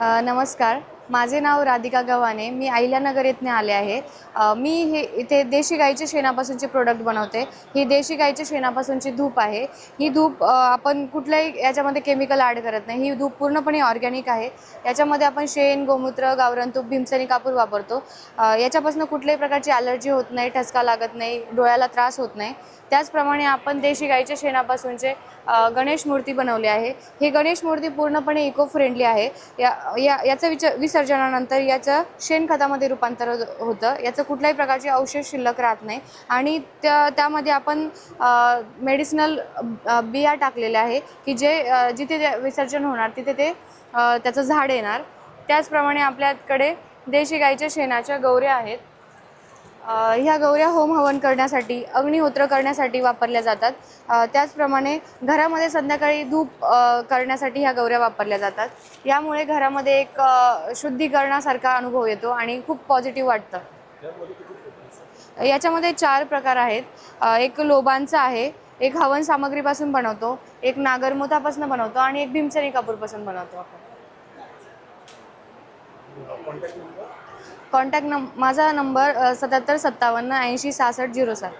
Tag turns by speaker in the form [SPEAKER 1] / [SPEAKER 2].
[SPEAKER 1] नमस्कार. माझे नाव राधिका गव्हाणे. मी अहिल्यानगर येथे आले आहे. मी इथे देशी गाईच्या शेणापासूनचे प्रोडक्ट बनवते. ही देशी गाईच्या शेणापासूनची धूप आहे. ही धूप आपण कुठल्याही याच्यामध्ये केमिकल ॲड करत नाही. ही धूप पूर्णपणे ऑर्गॅनिक आहे. याच्यामध्ये आपण शेण, गोमूत्र, गावरान तूप, भीमसेनी कापूर वापरतो. याच्यापासून कुठल्याही प्रकारची ॲलर्जी होत नाही, ठसका लागत नाही, डोळ्याला त्रास होत नाही. त्याचप्रमाणे आपण देशी गाईच्या शेणापासूनचे गणेश मूर्ती बनवली आहे. ही गणेश मूर्ती पूर्णपणे इको फ्रेंडली आहे. याचं विसर्जनानंतर याचं शेणखतामध्ये रूपांतर होतं. याचं कुठल्याही प्रकारचे अवशेष शिल्लक राहत नाही आणि त्यामध्ये आपण मेडिसिनल बिया टाकलेल्या आहे की जिथे ते विसर्जन होणार तिथे त्याचं झाड येणार. त्याचप्रमाणे आपल्याकडे देशी गाईच्या शेणाच्या गौऱ्या आहेत. ह्या गौऱ्या होम हवन करण्यासाठी, अग्निहोत्र करण्यासाठी वापरल्या जातात. त्याचप्रमाणे घरामध्ये संध्याकाळी धूप करण्यासाठी ह्या गौऱ्या वापरल्या जातात. यामुळे घरामध्ये एक शुद्धीकरणासारखा अनुभव येतो आणि खूप पॉझिटिव्ह वाटतं. याच्यामध्ये 4 प्रकार आहेत. एक लोबांचा आहे, एक हवन सामग्रीपासून बनवतो, एक नागरमोथापासून बनवतो आणि एक भीमसेनी कापूरपासून बनवतो आपण. माझा नंबर 77 57 80 66 07.